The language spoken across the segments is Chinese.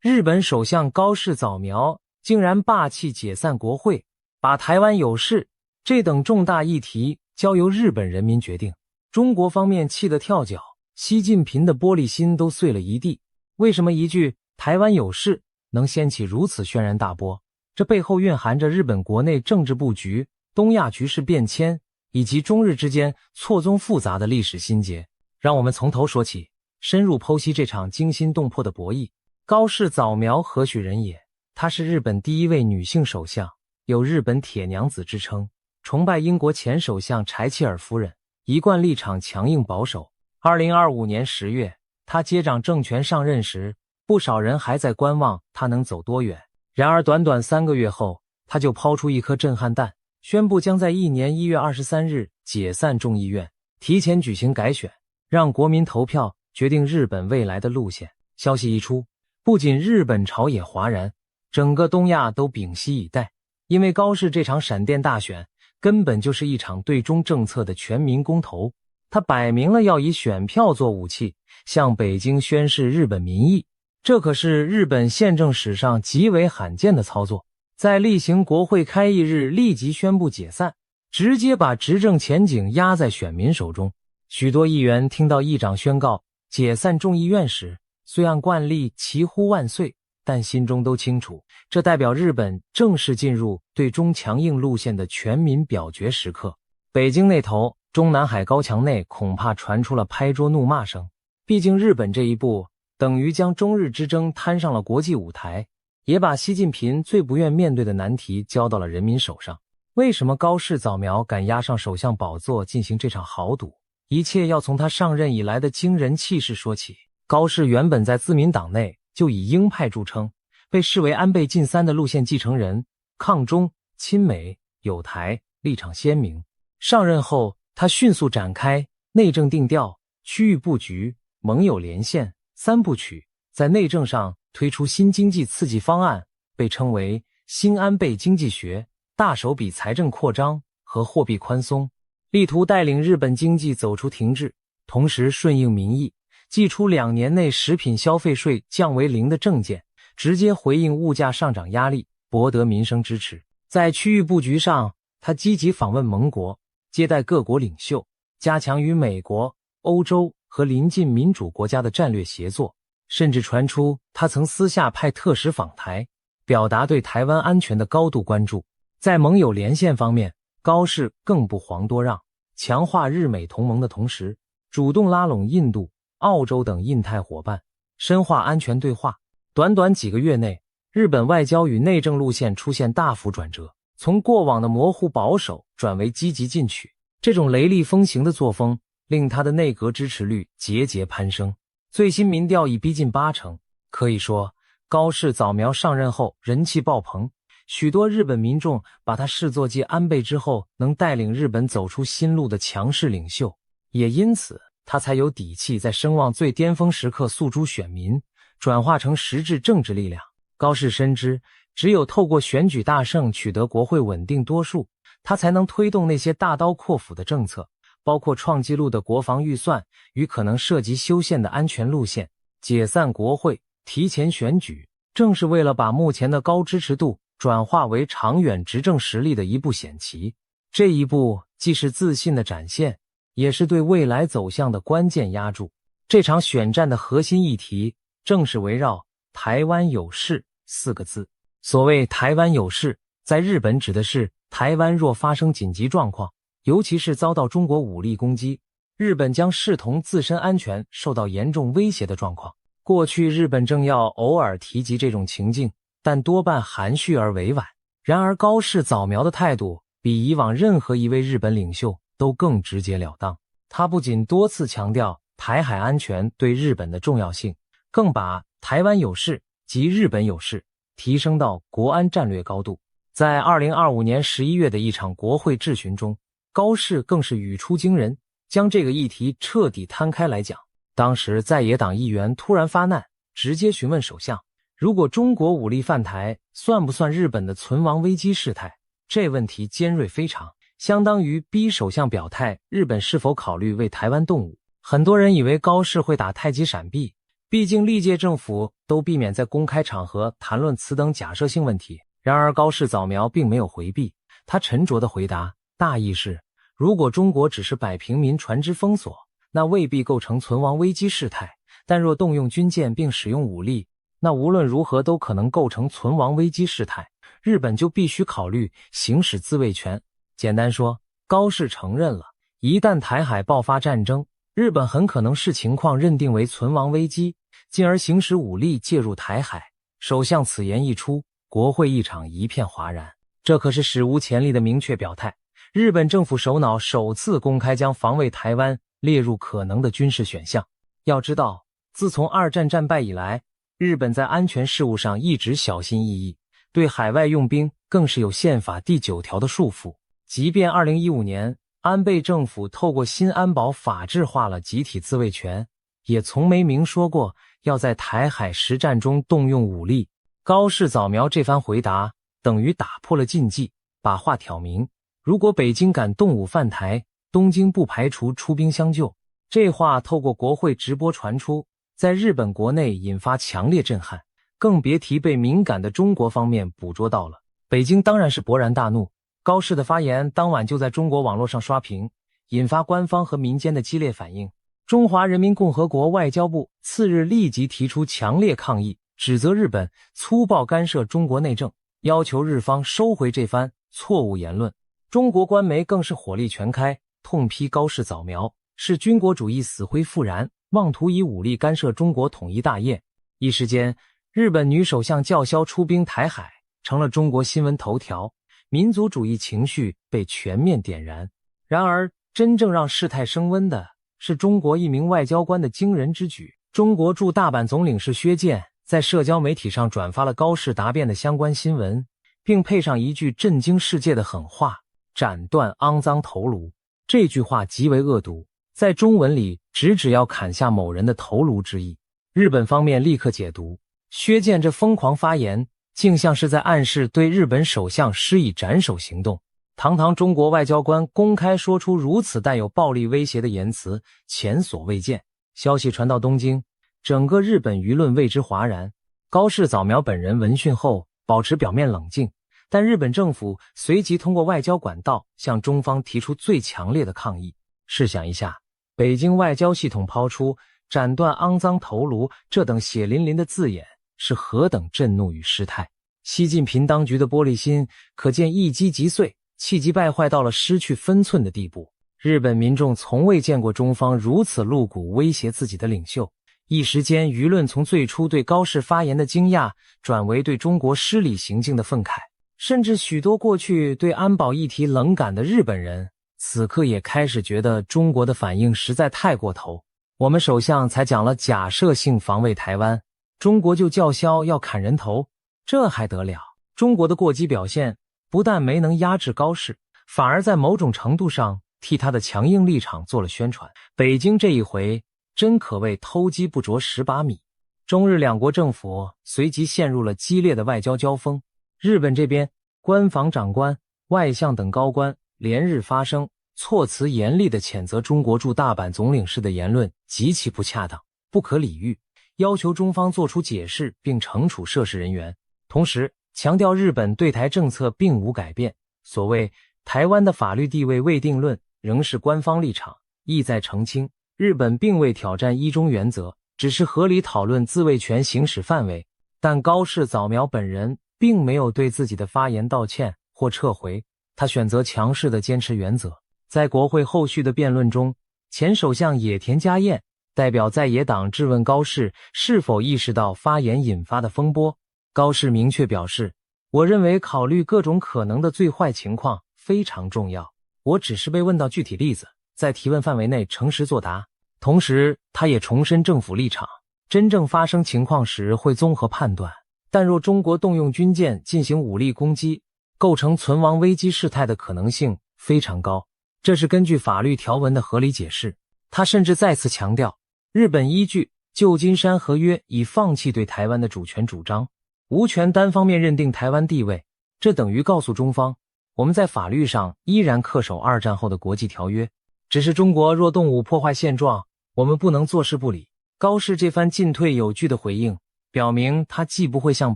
日本首相高市早苗竟然霸气解散国会，把台湾有事这等重大议题交由日本人民决定。中国方面气得跳脚，习近平的玻璃心都碎了一地。为什么一句台湾有事能掀起如此轩然大波？这背后蕴含着日本国内政治布局、东亚局势变迁以及中日之间错综复杂的历史心结。让我们从头说起，深入剖析这场惊心动魄的博弈。高市早苗何许人也？她是日本第一位女性首相，有日本铁娘子之称，崇拜英国前首相柴契尔夫人，一贯立场强硬保守。2025年10月，她接掌政权上任时，不少人还在观望她能走多远。然而短短3个月后，她就抛出一颗震撼弹，宣布将在1年1月23日解散众议院，提前举行改选，让国民投票决定日本未来的路线。消息一出，不仅日本朝野哗然，整个东亚都屏息以待。因为高市这场闪电大选根本就是一场对中政策的全民公投，他摆明了要以选票做武器，向北京宣示日本民意。这可是日本宪政史上极为罕见的操作，在例行国会开议日立即宣布解散，直接把执政前景压在选民手中。许多议员听到议长宣告解散众议院时，虽按惯例齐呼万岁，但心中都清楚，这代表日本正式进入对中强硬路线的全民表决时刻。北京那头，中南海高墙内恐怕传出了拍桌怒骂声。毕竟日本这一步等于将中日之争摊上了国际舞台，也把习近平最不愿面对的难题交到了人民手上。为什么高市早苗敢押上首相宝座进行这场豪赌？一切要从他上任以来的惊人气势说起。高市原本在自民党内就以鹰派著称，被视为安倍晋三的路线继承人，抗中、亲美、友台，立场鲜明。上任后，他迅速展开内政定调、区域布局、盟友连线3部曲，在内政上推出新经济刺激方案，被称为新安倍经济学，大手笔财政扩张和货币宽松，力图带领日本经济走出停滞，同时顺应民意，祭出2年内食品消费税降为0的政见，直接回应物价上涨压力，博得民生支持。在区域布局上，他积极访问盟国，接待各国领袖，加强与美国、欧洲和邻近民主国家的战略协作，甚至传出他曾私下派特使访台，表达对台湾安全的高度关注。在盟友连线方面，高市更不遑多让，强化日美同盟的同时，主动拉拢印度、澳洲等印太伙伴，深化安全对话。短短几个月内，日本外交与内政路线出现大幅转折，从过往的模糊保守转为积极进取。这种雷厉风行的作风令他的内阁支持率节节攀升，最新民调已逼近80%。可以说，高市早苗上任后人气爆棚，许多日本民众把他视作继安倍之后能带领日本走出新路的强势领袖，也因此他才有底气在声望最巅峰时刻诉诸选民，转化成实质政治力量。高市深知，只有透过选举大胜取得国会稳定多数，他才能推动那些大刀阔斧的政策，包括创纪录的国防预算与可能涉及修宪的安全路线。解散国会、提前选举，正是为了把目前的高支持度转化为长远执政实力的一步险棋。这一步既是自信的展现，也是对未来走向的关键押注。这场选战的核心议题正是围绕台湾有事4个字。所谓台湾有事，在日本指的是台湾若发生紧急状况，尤其是遭到中国武力攻击，日本将视同自身安全受到严重威胁的状况。过去日本政要偶尔提及这种情境，但多半含蓄而委婉。然而高市早苗的态度比以往任何一位日本领袖都更直截了当。他不仅多次强调台海安全对日本的重要性，更把台湾有事及日本有事提升到国安战略高度。在2025年11月的一场国会质询中，高市更是语出惊人，将这个议题彻底摊开来讲。当时在野党议员突然发难，直接询问首相，如果中国武力犯台，算不算日本的存亡危机事态？这问题尖锐非常，相当于逼首相表态日本是否考虑为台湾动武。很多人以为高市会打太极闪避，毕竟历届政府都避免在公开场合谈论此等假设性问题。然而高市早苗并没有回避，他沉着地回答，大意是，如果中国只是摆平民船只封锁，那未必构成存亡危机事态，但若动用军舰并使用武力，那无论如何都可能构成存亡危机事态，日本就必须考虑行使自卫权。简单说，高市承认了，一旦台海爆发战争，日本很可能视情况认定为存亡危机，进而行使武力介入台海。首相此言一出，国会议场一片哗然，这可是史无前例的明确表态。日本政府首脑首次公开将防卫台湾列入可能的军事选项。要知道，自从二战战败以来，日本在安全事务上一直小心翼翼，对海外用兵更是有宪法第9条的束缚。即便2015年安倍政府透过新安保法制化了集体自卫权，也从没明说过要在台海实战中动用武力。高市早苗这番回答等于打破了禁忌，把话挑明，如果北京敢动武犯台，东京不排除出兵相救。这话透过国会直播传出，在日本国内引发强烈震撼，更别提被敏感的中国方面捕捉到了。北京当然是勃然大怒，高市的发言当晚就在中国网络上刷屏，引发官方和民间的激烈反应。中华人民共和国外交部次日立即提出强烈抗议，指责日本粗暴干涉中国内政，要求日方收回这番错误言论。中国官媒更是火力全开，痛批高市早苗是军国主义死灰复燃，妄图以武力干涉中国统一大业。一时间，日本女首相叫嚣出兵台海成了中国新闻头条，民族主义情绪被全面点燃。然而，真正让事态升温的是中国一名外交官的惊人之举。中国驻大阪总领事薛健在社交媒体上转发了高市答辩的相关新闻，并配上一句震惊世界的狠话：斩断肮脏头颅。这句话极为恶毒，在中文里直指要砍下某人的头颅之意。日本方面立刻解读，薛健这疯狂发言竟像是在暗示对日本首相施以斩首行动。堂堂中国外交官公开说出如此带有暴力威胁的言辞，前所未见。消息传到东京，整个日本舆论为之哗然。高市早苗本人闻讯后保持表面冷静，但日本政府随即通过外交管道向中方提出最强烈的抗议。试想一下，北京外交系统抛出斩断肮脏头颅这等血淋淋的字眼，是何等震怒与失态。习近平当局的玻璃心可见一击即碎，气急败坏到了失去分寸的地步。日本民众从未见过中方如此露骨威胁自己的领袖，一时间舆论从最初对高市发言的惊讶转为对中国失礼行径的愤慨，甚至许多过去对安保议题冷感的日本人此刻也开始觉得中国的反应实在太过头。我们首相才讲了假设性防卫台湾，中国就叫嚣要砍人头，这还得了？中国的过激表现不但没能压制高市，反而在某种程度上替他的强硬立场做了宣传。北京这一回真可谓偷鸡不着蚀把米。中日两国政府随即陷入了激烈的外交交锋。日本这边，官房长官、外相等高官连日发声，措辞严厉地谴责中国驻大阪总领事的言论极其不恰当，不可理喻，要求中方做出解释并惩处涉事人员。同时强调日本对台政策并无改变，所谓台湾的法律地位未定论仍是官方立场，意在澄清日本并未挑战一中原则，只是合理讨论自卫权行使范围。但高市早苗本人并没有对自己的发言道歉或撤回，他选择强势地坚持原则。在国会后续的辩论中，前首相野田佳彦代表在野党质问高市是否意识到发言引发的风波。高市明确表示，我认为考虑各种可能的最坏情况非常重要，我只是被问到具体例子，在提问范围内诚实作答。同时他也重申政府立场，真正发生情况时会综合判断，但若中国动用军舰进行武力攻击，构成存亡危机事态的可能性非常高，这是根据法律条文的合理解释。他甚至再次强调，日本依据旧金山合约已放弃对台湾的主权主张，无权单方面认定台湾地位，这等于告诉中方，我们在法律上依然恪守二战后的国际条约，只是中国若动武破坏现状，我们不能坐视不理。高适这番进退有据的回应，表明他既不会向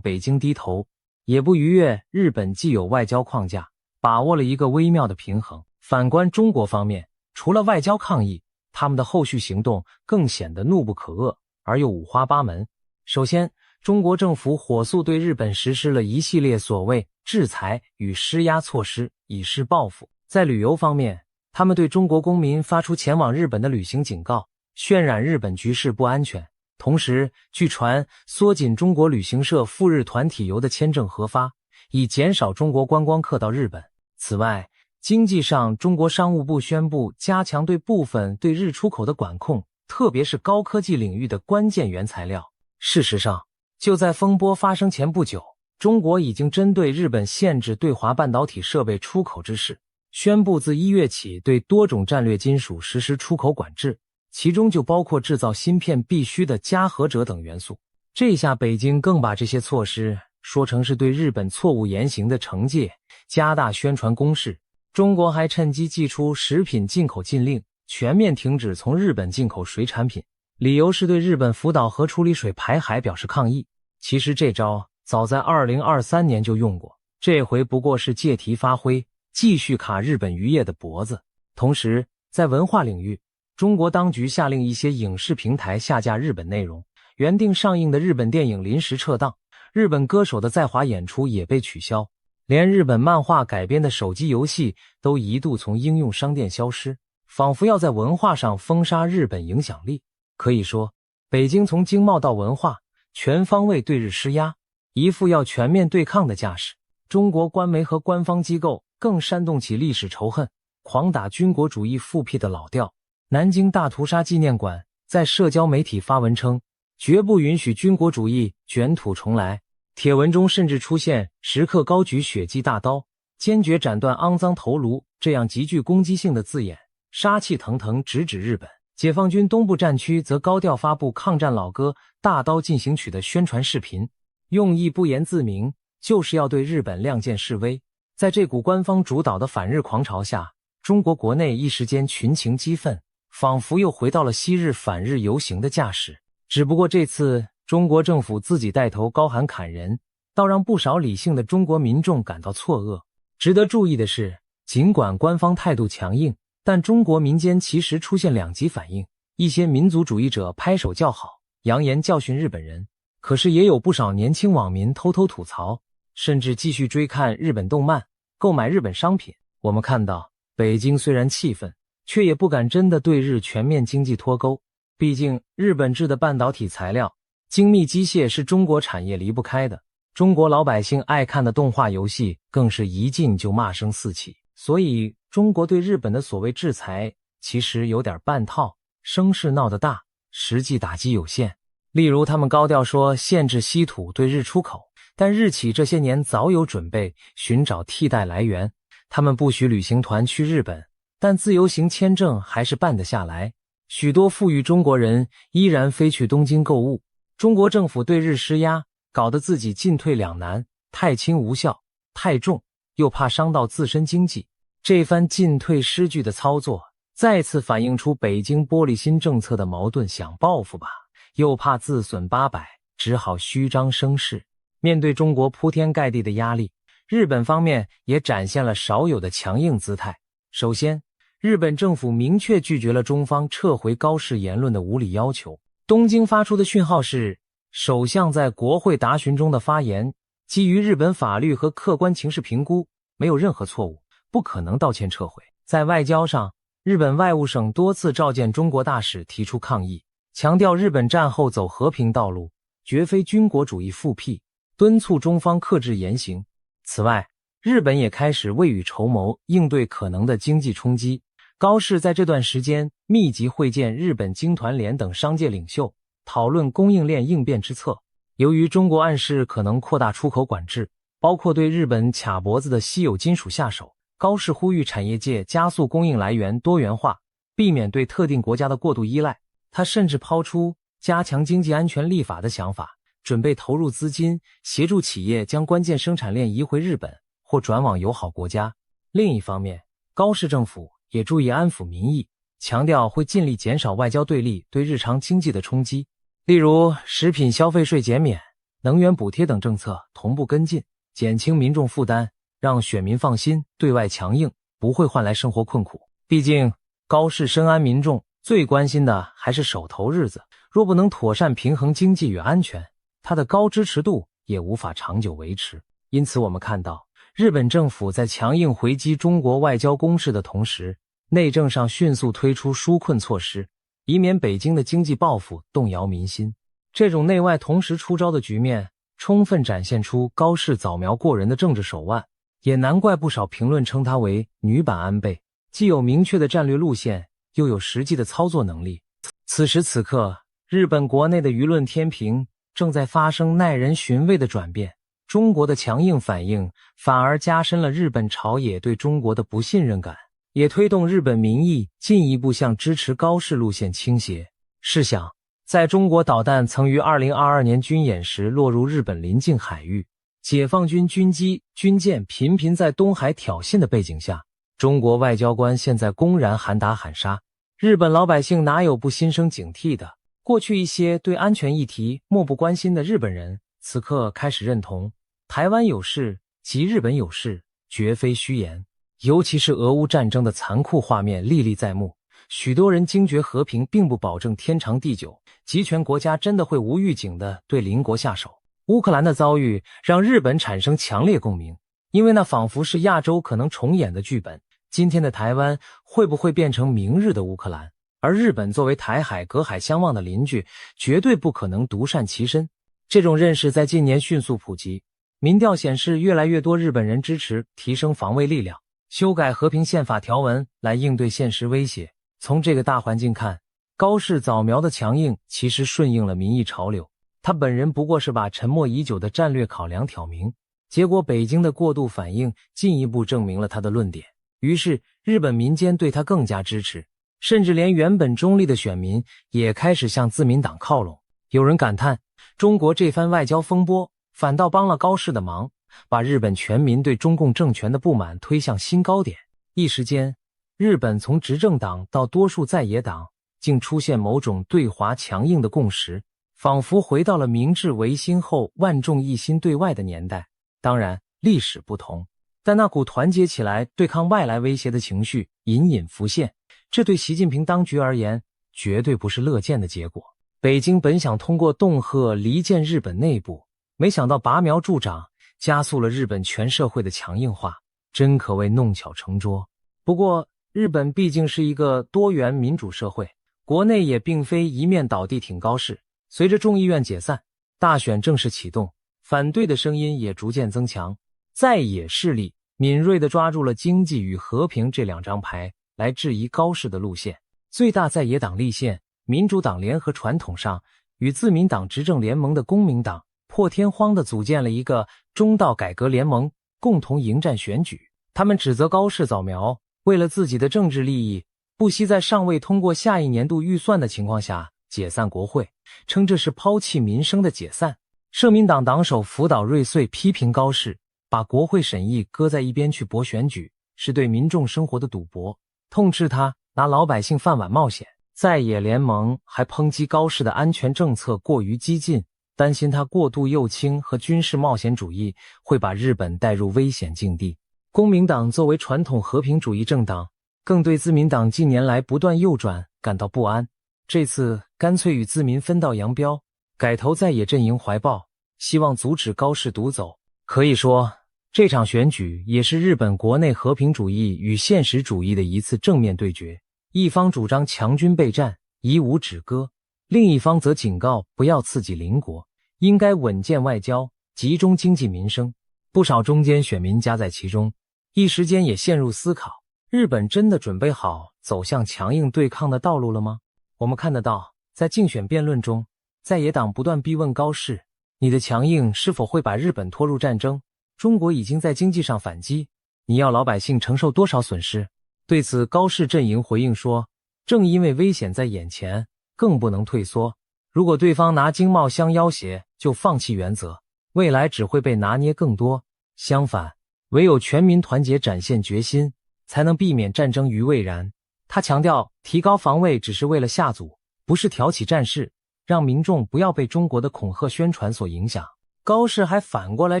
北京低头，也不逾越日本既有外交框架，把握了一个微妙的平衡。反观中国方面，除了外交抗议，他们的后续行动更显得怒不可遏，而又五花八门。首先，中国政府火速对日本实施了一系列所谓制裁与施压措施，以示报复。在旅游方面，他们对中国公民发出前往日本的旅行警告，渲染日本局势不安全。同时，据传缩紧中国旅行社赴日团体游的签证核发，以减少中国观光客到日本。此外，经济上，中国商务部宣布加强对部分对日出口的管控，特别是高科技领域的关键原材料。事实上，就在风波发生前不久，中国已经针对日本限制对华半导体设备出口之事，宣布自1月起对多种战略金属实施出口管制，其中就包括制造芯片必须的镓合锗等元素。这下北京更把这些措施说成是对日本错误言行的惩戒，加大宣传攻势。中国还趁机祭出食品进口禁令，全面停止从日本进口水产品，理由是对日本福岛核处理水排海表示抗议。其实这招早在2023年就用过，这回不过是借题发挥，继续卡日本渔业的脖子。同时，在文化领域，中国当局下令一些影视平台下架日本内容，原定上映的日本电影临时撤档，日本歌手的在华演出也被取消，连日本漫画改编的手机游戏都一度从应用商店消失，仿佛要在文化上封杀日本影响力。可以说，北京从经贸到文化，全方位对日施压，一副要全面对抗的架势。中国官媒和官方机构更煽动起历史仇恨，狂打军国主义复辟的老调。南京大屠杀纪念馆在社交媒体发文称，绝不允许军国主义卷土重来。帖文中甚至出现时刻高举血迹大刀，坚决斩断肮脏头颅这样极具攻击性的字眼，杀气腾腾直指日本。解放军东部战区则高调发布抗战老歌《大刀进行曲》的宣传视频，用意不言自明，就是要对日本亮剑示威。在这股官方主导的反日狂潮下，中国国内一时间群情激愤，仿佛又回到了昔日反日游行的架势。只不过这次中国政府自己带头高喊砍人，倒让不少理性的中国民众感到错愕。值得注意的是，尽管官方态度强硬，但中国民间其实出现两极反应，一些民族主义者拍手叫好，扬言教训日本人，可是也有不少年轻网民偷偷吐槽，甚至继续追看日本动漫，购买日本商品。我们看到，北京虽然气愤，却也不敢真的对日全面经济脱钩。毕竟日本制的半导体材料、精密机械是中国产业离不开的，中国老百姓爱看的动画游戏更是一进就骂声四起。所以中国对日本的所谓制裁其实有点半套，声势闹得大，实际打击有限。例如他们高调说限制稀土对日出口，但日企这些年早有准备寻找替代来源，他们不许旅行团去日本，但自由行签证还是办得下来，许多富裕中国人依然飞去东京购物。中国政府对日施压，搞得自己进退两难，太轻无效，太重又怕伤到自身经济。这番进退失据的操作，再次反映出北京玻璃心政策的矛盾，想报复吧，又怕自损800，只好虚张声势。面对中国铺天盖地的压力，日本方面也展现了少有的强硬姿态。首先，日本政府明确拒绝了中方撤回高市言论的无理要求。东京发出的讯号是，首相在国会答询中的发言基于日本法律和客观情势评估，没有任何错误，不可能道歉撤回。在外交上，日本外务省多次召见中国大使提出抗议，强调日本战后走和平道路，绝非军国主义复辟，敦促中方克制言行。此外，日本也开始未雨绸缪，应对可能的经济冲击。高市在这段时间密集会见日本经团联等商界领袖，讨论供应链应变之策。由于中国暗示可能扩大出口管制，包括对日本卡脖子的稀有金属下手，高市呼吁产业界加速供应来源多元化，避免对特定国家的过度依赖。他甚至抛出加强经济安全立法的想法，准备投入资金协助企业将关键生产链移回日本或转往友好国家。另一方面，高市政府也注意安抚民意，强调会尽力减少外交对立对日常经济的冲击。例如食品消费税减免、能源补贴等政策同步跟进，减轻民众负担，让选民放心对外强硬不会换来生活困苦。毕竟高市深谙民众最关心的还是手头日子，若不能妥善平衡经济与安全，他的高支持度也无法长久维持。因此我们看到，日本政府在强硬回击中国外交攻势的同时，内政上迅速推出纾困措施，以免北京的经济报复动摇民心。这种内外同时出招的局面，充分展现出高市早苗过人的政治手腕，也难怪不少评论称他为女版安倍，既有明确的战略路线，又有实际的操作能力。此时此刻，日本国内的舆论天平正在发生耐人寻味的转变，中国的强硬反应反而加深了日本朝野对中国的不信任感，也推动日本民意进一步向支持高市路线倾斜。试想，在中国导弹曾于2022年军演时落入日本邻近海域，解放军军机、军舰频频在东海挑衅的背景下，中国外交官现在公然喊打喊杀，日本老百姓哪有不心生警惕的？过去一些对安全议题漠不关心的日本人，此刻开始认同台湾有事即日本有事，绝非虚言。尤其是俄乌战争的残酷画面历历在目，许多人惊觉和平并不保证天长地久，集权国家真的会无预警地对邻国下手。乌克兰的遭遇让日本产生强烈共鸣，因为那仿佛是亚洲可能重演的剧本。今天的台湾会不会变成明日的乌克兰？而日本作为台海隔海相望的邻居，绝对不可能独善其身。这种认识在近年迅速普及，民调显示越来越多日本人支持提升防卫力量，修改和平宪法条文来应对现实威胁。从这个大环境看，高市早苗的强硬其实顺应了民意潮流，他本人不过是把沉默已久的战略考量挑明，结果北京的过度反应进一步证明了他的论点，于是日本民间对他更加支持，甚至连原本中立的选民也开始向自民党靠拢。有人感叹，中国这番外交风波反倒帮了高市的忙，把日本全民对中共政权的不满推向新高点。一时间，日本从执政党到多数在野党竟出现某种对华强硬的共识，仿佛回到了明治维新后万众一心对外的年代。当然，历史不同，但那股团结起来对抗外来威胁的情绪隐隐浮现，这对习近平当局而言绝对不是乐见的结果。北京本想通过恫吓离间日本内部，没想到拔苗助长，加速了日本全社会的强硬化，真可谓弄巧成拙。不过日本毕竟是一个多元民主社会，国内也并非一面倒地挺高市。随着众议院解散，大选正式启动，反对的声音也逐渐增强，在野势力敏锐地抓住了经济与和平这两张牌来质疑高市的路线。最大在野党立宪民主党联合传统上与自民党执政联盟的公民党破天荒地组建了一个中道改革联盟，共同迎战选举。他们指责高市早苗为了自己的政治利益，不惜在尚未通过下一年度预算的情况下解散国会，称这是抛弃民生的解散。社民党党首福岛瑞穗批评高市把国会审议搁在一边去搏选举，是对民众生活的赌博，痛斥他拿老百姓饭碗冒险。在野联盟还抨击高市的安全政策过于激进，担心他过度右倾和军事冒险主义会把日本带入危险境地。公民党作为传统和平主义政党，更对自民党近年来不断右转感到不安，这次干脆与自民分道扬镳，改投在野阵营怀抱，希望阻止高市独走。可以说，这场选举也是日本国内和平主义与现实主义的一次正面对决。一方主张强军备战，以武止戈，另一方则警告不要刺激邻国，应该稳健外交，集中经济民生。不少中间选民夹在其中，一时间也陷入思考，日本真的准备好走向强硬对抗的道路了吗？我们看得到，在竞选辩论中，在野党不断逼问高市，你的强硬是否会把日本拖入战争？中国已经在经济上反击，你要老百姓承受多少损失？对此，高市阵营回应说，正因为危险在眼前，更不能退缩。如果对方拿经贸相要挟，就放弃原则，未来只会被拿捏更多。相反，唯有全民团结展现决心，才能避免战争于未然。他强调，提高防卫只是为了下阻，不是挑起战事，让民众不要被中国的恐吓宣传所影响。高适还反过来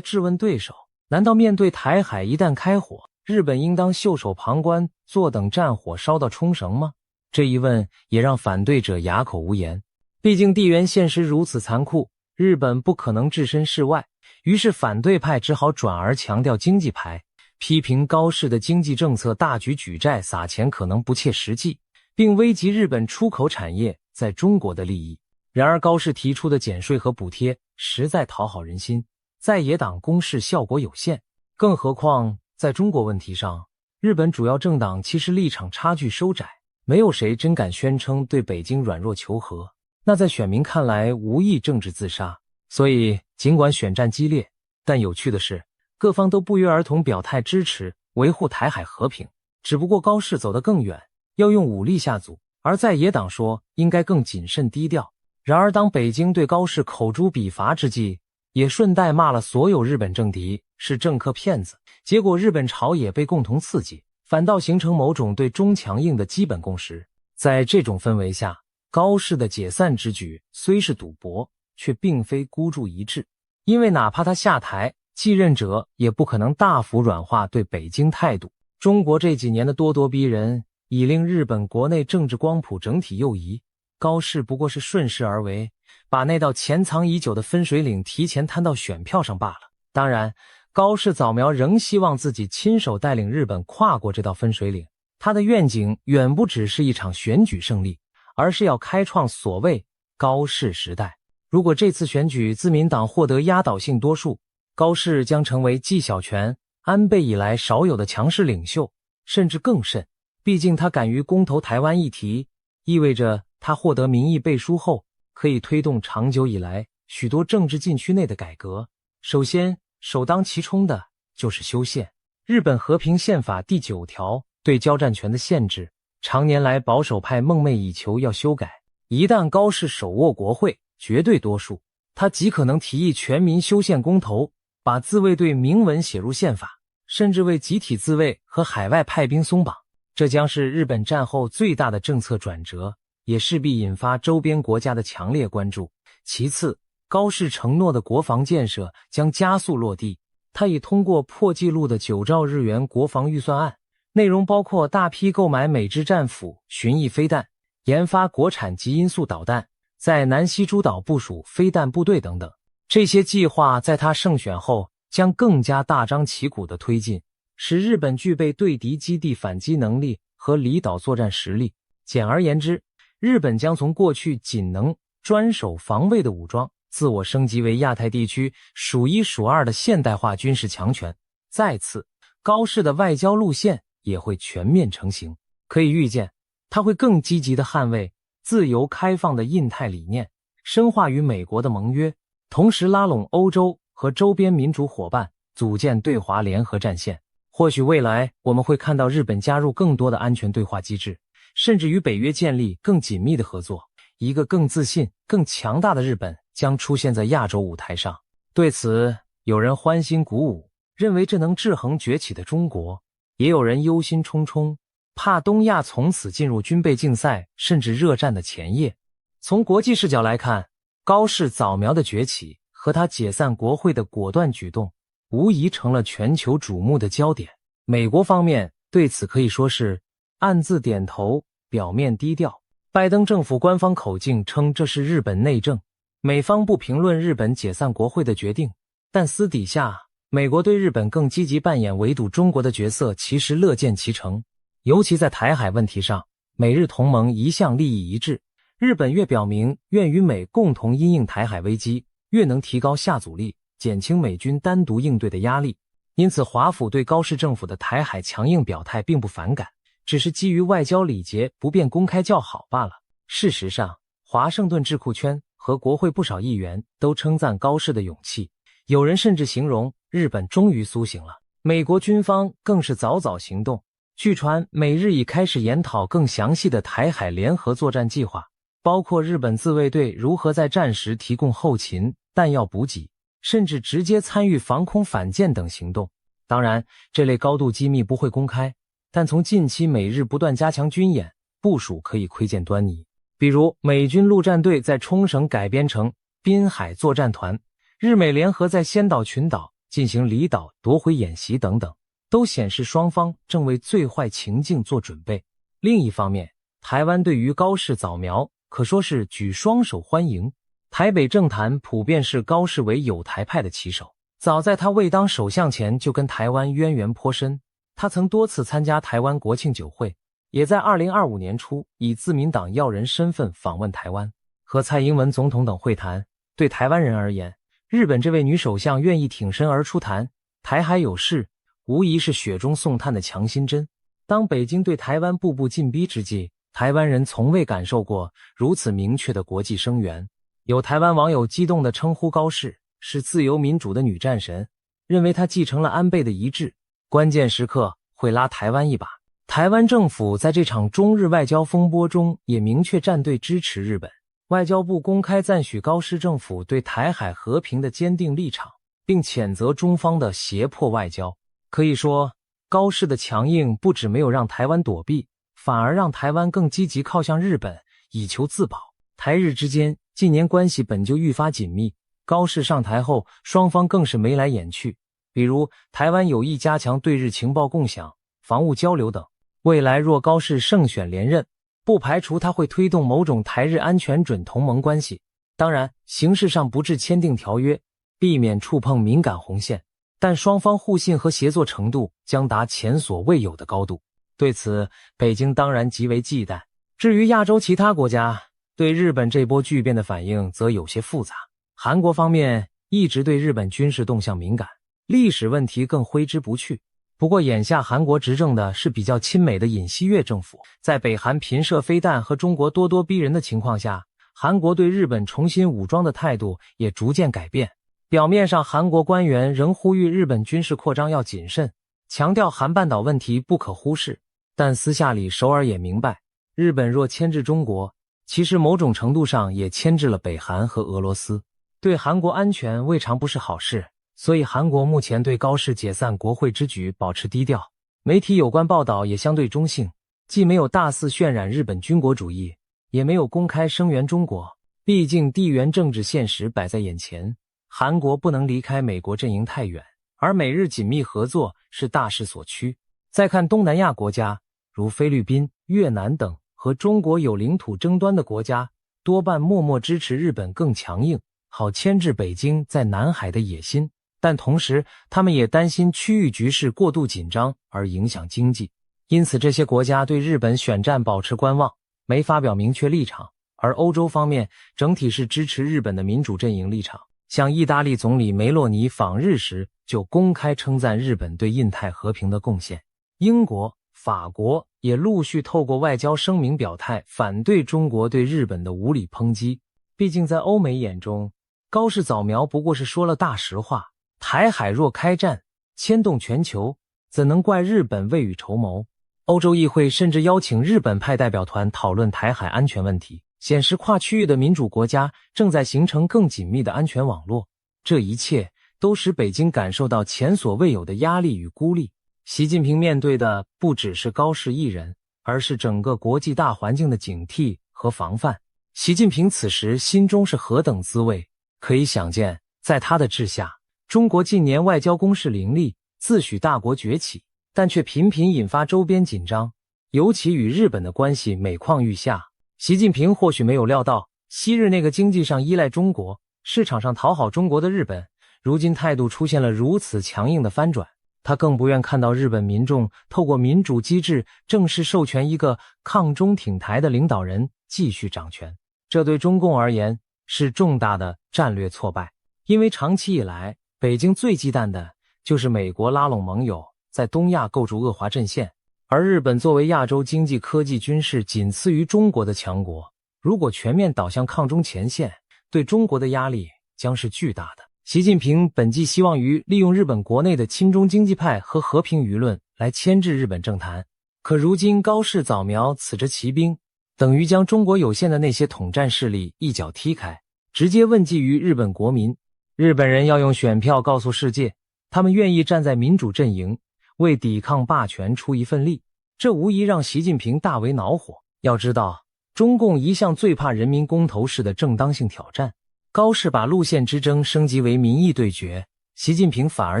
质问对手，难道面对台海一旦开火，日本应当袖手旁观，坐等战火烧到冲绳吗？这一问也让反对者哑口无言。毕竟地缘现实如此残酷，日本不可能置身事外，于是反对派只好转而强调经济牌，批评高适的经济政策大举举债撒钱可能不切实际，并危及日本出口产业在中国的利益。然而高适提出的减税和补贴实在讨好人心，在野党攻势效果有限，更何况在中国问题上，日本主要政党其实立场差距收窄，没有谁真敢宣称对北京软弱求和，那在选民看来无异政治自杀。所以尽管选战激烈，但有趣的是，各方都不约而同表态支持维护台海和平，只不过高适走得更远，要用武力下阻，而在野党说应该更谨慎低调。然而当北京对高适口诛笔伐之际，也顺带骂了所有日本政敌是政客骗子，结果日本朝野被共同刺激，反倒形成某种对中强硬的基本共识。在这种氛围下，高适的解散之举虽是赌博，却并非孤注一掷，因为哪怕他下台，继任者也不可能大幅软化对北京态度。中国这几年的咄咄逼人，已令日本国内政治光谱整体右移，高适不过是顺势而为，把那道潜藏已久的分水岭提前摊到选票上罢了。当然，高适早苗仍希望自己亲手带领日本跨过这道分水岭，他的愿景远不只是一场选举胜利，而是要开创所谓高适时代。如果这次选举自民党获得压倒性多数，高适将成为继小泉、安倍以来少有的强势领袖，甚至更甚。毕竟他敢于公投台湾议题，意味着他获得民意背书后，可以推动长久以来许多政治禁区内的改革。首先，首当其冲的就是修宪。日本和平宪法第9条对交战权的限制，常年来保守派梦寐以求要修改。一旦高适手握国会绝对多数，他极可能提议全民修宪公投，把自卫队明文写入宪法，甚至为集体自卫和海外派兵松绑。这将是日本战后最大的政策转折，也势必引发周边国家的强烈关注。其次，高适承诺的国防建设将加速落地。他已通过破纪录的9兆日元国防预算案，内容包括大批购买美制战斧、巡弋飞弹，研发国产极音速导弹，在南西诸岛部署飞弹部队等等。这些计划在他胜选后将更加大张旗鼓地推进，使日本具备对敌基地反击能力和离岛作战实力。简而言之，日本将从过去仅能专守防卫的武装，自我升级为亚太地区数1数2的现代化军事强权。再次，高适的外交路线也会全面成型。可以预见，他会更积极地捍卫自由开放的印太理念，深化与美国的盟约，同时拉拢欧洲和周边民主伙伴，组建对华联合战线。或许未来我们会看到日本加入更多的安全对话机制，甚至与北约建立更紧密的合作。一个更自信、更强大的日本将出现在亚洲舞台上。对此，有人欢欣鼓舞，认为这能制衡崛起的中国；也有人忧心忡忡，怕东亚从此进入军备竞赛甚至热战的前夜。从国际视角来看，高适早苗的崛起和他解散国会的果断举动，无疑成了全球瞩目的焦点。美国方面对此可以说是暗自点头，表面低调。拜登政府官方口径称这是日本内政，美方不评论日本解散国会的决定，但私底下，美国对日本更积极扮演围堵中国的角色其实乐见其成。尤其在台海问题上，美日同盟一向利益一致，日本越表明愿与美共同因应台海危机，越能提高下阻力，减轻美军单独应对的压力。因此华府对高市政府的台海强硬表态并不反感，只是基于外交礼节不便公开叫好罢了。事实上，华盛顿智库圈和国会不少议员都称赞高市的勇气，有人甚至形容日本终于苏醒了。美国军方更是早早行动，据传美日已开始研讨更详细的台海联合作战计划，包括日本自卫队如何在战时提供后勤、弹药补给，甚至直接参与防空反舰等行动。当然，这类高度机密不会公开，但从近期美日不断加强军演部署可以窥见端倪。比如美军陆战队在冲绳改编成滨海作战团，日美联合在仙岛群岛进行离岛夺回演习等等，都显示双方正为最坏情境做准备。另一方面，台湾对于高市早苗可说是举双手欢迎，台北政坛普遍视高市为友台派的旗手，早在他未当首相前就跟台湾渊源颇深，他曾多次参加台湾国庆酒会，也在2025年初以自民党要人身份访问台湾，和蔡英文总统等会谈。对台湾人而言，日本这位女首相愿意挺身而出谈台海有事，无疑是雪中送炭的强心针。当北京对台湾步步进逼之际，台湾人从未感受过如此明确的国际声援。有台湾网友激动地称呼高市是自由民主的女战神，认为她继承了安倍的遗志，关键时刻会拉台湾一把。台湾政府在这场中日外交风波中也明确站队支持日本。外交部公开赞许高市政府对台海和平的坚定立场，并谴责中方的胁迫外交。可以说，高市的强硬不只没有让台湾躲避，反而让台湾更积极靠向日本，以求自保。台日之间近年关系本就愈发紧密，高市上台后，双方更是眉来眼去。比如，台湾有意加强对日情报共享、防务交流等。未来若高市胜选连任，不排除他会推动某种台日安全准同盟关系，当然形式上不致签订条约，避免触碰敏感红线，但双方互信和协作程度将达前所未有的高度。对此，北京当然极为忌惮。至于亚洲其他国家，对日本这波巨变的反应则有些复杂。韩国方面一直对日本军事动向敏感，历史问题更挥之不去。不过眼下韩国执政的是比较亲美的尹锡悦政府，在北韩频射飞弹和中国咄咄逼人的情况下，韩国对日本重新武装的态度也逐渐改变。表面上韩国官员仍呼吁日本军事扩张要谨慎，强调韩半岛问题不可忽视，但私下里首尔也明白，日本若牵制中国，其实某种程度上也牵制了北韩和俄罗斯，对韩国安全未尝不是好事。所以韩国目前对高市解散国会之举保持低调，媒体有关报道也相对中性，既没有大肆渲染日本军国主义，也没有公开声援中国。毕竟地缘政治现实摆在眼前，韩国不能离开美国阵营太远，而美日紧密合作是大势所趋。再看东南亚国家，如菲律宾、越南等和中国有领土争端的国家，多半默默支持日本更强硬，好牵制北京在南海的野心。但同时，他们也担心区域局势过度紧张而影响经济，因此这些国家对日本选战保持观望，没发表明确立场。而欧洲方面整体是支持日本的民主阵营立场，像意大利总理梅洛尼访日时就公开称赞日本对印太和平的贡献。英国、法国也陆续透过外交声明表态，反对中国对日本的无理抨击。毕竟在欧美眼中，高市早苗不过是说了大实话，台海若开战，牵动全球，怎能怪日本未雨绸缪？欧洲议会甚至邀请日本派代表团讨论台海安全问题，显示跨区域的民主国家正在形成更紧密的安全网络。这一切都使北京感受到前所未有的压力与孤立。习近平面对的不只是高市一人，而是整个国际大环境的警惕和防范。习近平此时心中是何等滋味，可以想见，在他的治下，中国近年外交攻势凌厉，自诩大国崛起，但却频频引发周边紧张，尤其与日本的关系每况愈下。习近平或许没有料到，昔日那个经济上依赖中国、市场上讨好中国的日本，如今态度出现了如此强硬的翻转。他更不愿看到日本民众透过民主机制正式授权一个抗中挺台的领导人继续掌权，这对中共而言是重大的战略挫败。因为长期以来，北京最忌惮的就是美国拉拢盟友，在东亚构筑恶华阵线，而日本作为亚洲经济、科技、军事仅次于中国的强国，如果全面倒向抗中前线，对中国的压力将是巨大的。习近平本寄希望于利用日本国内的亲中经济派和和平舆论来牵制日本政坛，可如今高市早苗此着骑兵，等于将中国有限的那些统战势力一脚踢开，直接问计于日本国民。日本人要用选票告诉世界，他们愿意站在民主阵营，为抵抗霸权出一份力，这无疑让习近平大为恼火。要知道，中共一向最怕人民公投式的正当性挑战，高市把路线之争升级为民意对决，习近平反而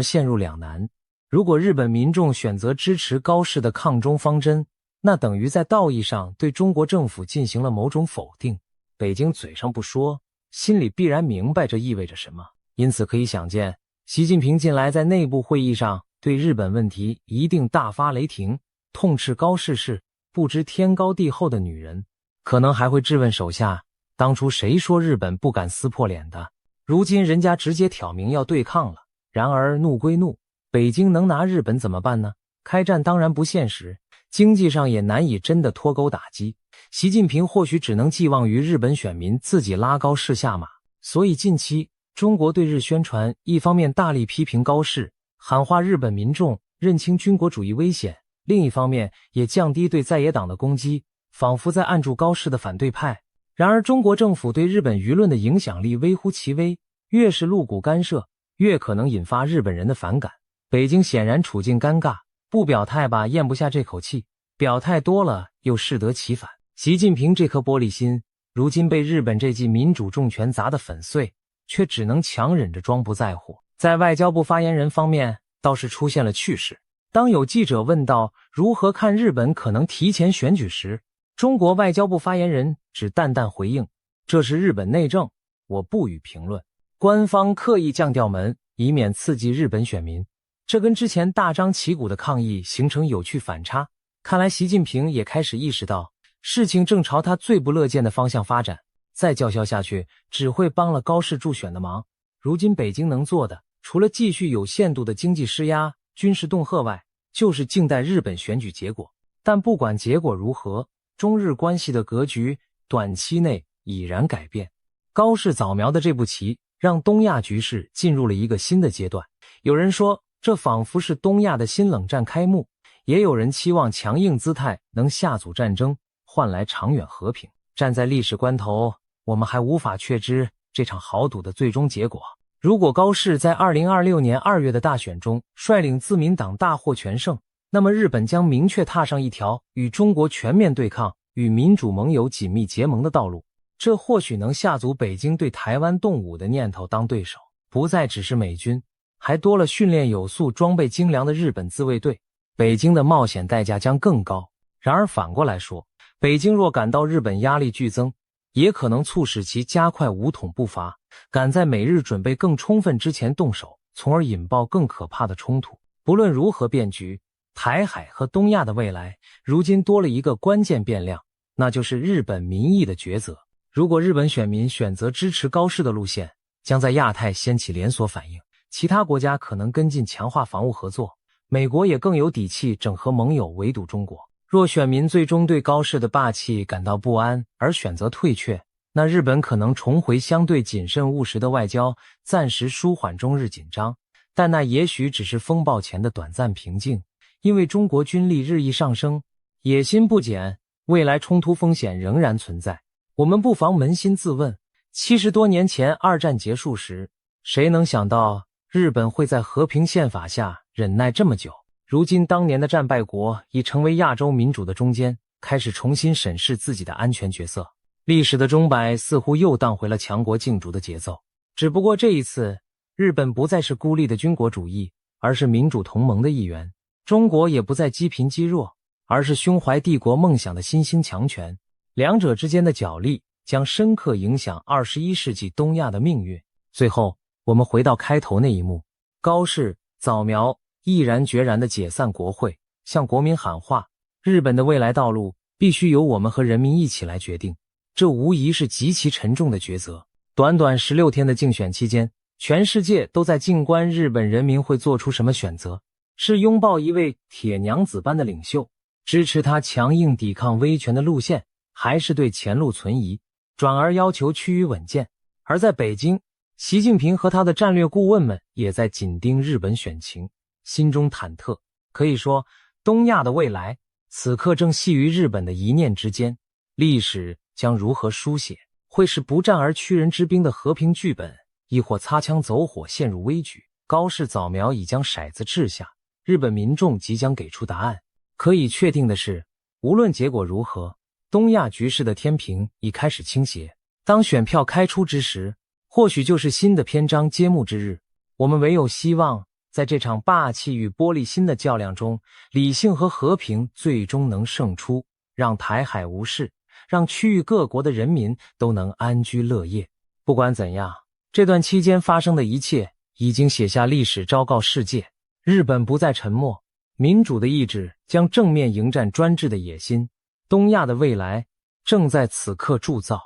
陷入两难。如果日本民众选择支持高市的抗中方针，那等于在道义上对中国政府进行了某种否定。北京嘴上不说，心里必然明白这意味着什么。因此可以想见，习近平近来在内部会议上对日本问题一定大发雷霆，痛斥高市是不知天高地厚的女人，可能还会质问手下，当初谁说日本不敢撕破脸的？如今人家直接挑明要对抗了。然而怒归怒，北京能拿日本怎么办呢？开战当然不现实，经济上也难以真的脱钩打击。习近平或许只能寄望于日本选民自己拉高市下马。所以近期中国对日宣传一方面大力批评高市，喊话日本民众认清军国主义危险，另一方面也降低对在野党的攻击，仿佛在按住高市的反对派。然而中国政府对日本舆论的影响力微乎其微，越是露骨干涉，越可能引发日本人的反感。北京显然处境尴尬，不表态吧咽不下这口气，表态多了又适得其反。习近平这颗玻璃心，如今被日本这记民主重拳砸得粉碎，却只能强忍着装不在乎。在外交部发言人方面倒是出现了趣事。当有记者问到如何看日本可能提前选举时，中国外交部发言人只淡淡回应，这是日本内政，我不予评论。官方刻意降调门，以免刺激日本选民，这跟之前大张旗鼓的抗议形成有趣反差。看来习近平也开始意识到事情正朝他最不乐见的方向发展，再叫嚣下去只会帮了高市助选的忙。如今北京能做的，除了继续有限度的经济施压、军事恫吓外，就是静待日本选举结果。但不管结果如何，中日关系的格局短期内已然改变。高市早苗的这步棋让东亚局势进入了一个新的阶段。有人说这仿佛是东亚的新冷战开幕，也有人期望强硬姿态能下阻战争，换来长远和平。站在历史关头，我们还无法确知这场豪赌的最终结果。如果高市在2026年2月的大选中率领自民党大获全胜，那么日本将明确踏上一条与中国全面对抗、与民主盟友紧密结盟的道路。这或许能下足北京对台湾动武的念头当对手，不再只是美军，还多了训练有素、装备精良的日本自卫队。北京的冒险代价将更高。然而反过来说，北京若感到日本压力剧增，也可能促使其加快武统步伐，赶在美日准备更充分之前动手，从而引爆更可怕的冲突。不论如何变局，台海和东亚的未来如今多了一个关键变量，那就是日本民意的抉择。如果日本选民选择支持高市的路线，将在亚太掀起连锁反应，其他国家可能跟进强化防务合作，美国也更有底气整合盟友围堵中国。若选民最终对高市的霸气感到不安而选择退却，那日本可能重回相对谨慎务实的外交，暂时舒缓中日紧张，但那也许只是风暴前的短暂平静。因为中国军力日益上升，野心不减，未来冲突风险仍然存在。我们不妨扪心自问，70多年前二战结束时，谁能想到日本会在和平宪法下忍耐这么久？如今当年的战败国已成为亚洲民主的中坚，开始重新审视自己的安全角色。历史的钟摆似乎又荡回了强国竞逐的节奏，只不过这一次，日本不再是孤立的军国主义，而是民主同盟的一员。中国也不再积贫积弱，而是胸怀帝国梦想的新兴强权。两者之间的角力将深刻影响21世纪东亚的命运。最后，我们回到开头那一幕，高市早苗毅然决然地解散国会，向国民喊话，日本的未来道路必须由我们和人民一起来决定。这无疑是极其沉重的抉择。短短16天的竞选期间，全世界都在静观日本人民会做出什么选择，是拥抱一位铁娘子般的领袖，支持他强硬抵抗威权的路线，还是对前路存疑，转而要求趋于稳健。而在北京，习近平和他的战略顾问们也在紧盯日本选情，心中忐忑。可以说，东亚的未来此刻正系于日本的一念之间。历史将如何书写？会是不战而屈人之兵的和平剧本，亦或擦枪走火陷入危局？高市早苗已将骰子掷下，日本民众即将给出答案。可以确定的是，无论结果如何，东亚局势的天平已开始倾斜。当选票开出之时，或许就是新的篇章揭幕之日。我们唯有希望，在这场霸气与玻璃心的较量中，理性和和平最终能胜出，让台海无事，让区域各国的人民都能安居乐业。不管怎样，这段期间发生的一切已经写下历史，昭告世界，日本不再沉默，民主的意志将正面迎战专制的野心。东亚的未来正在此刻铸造。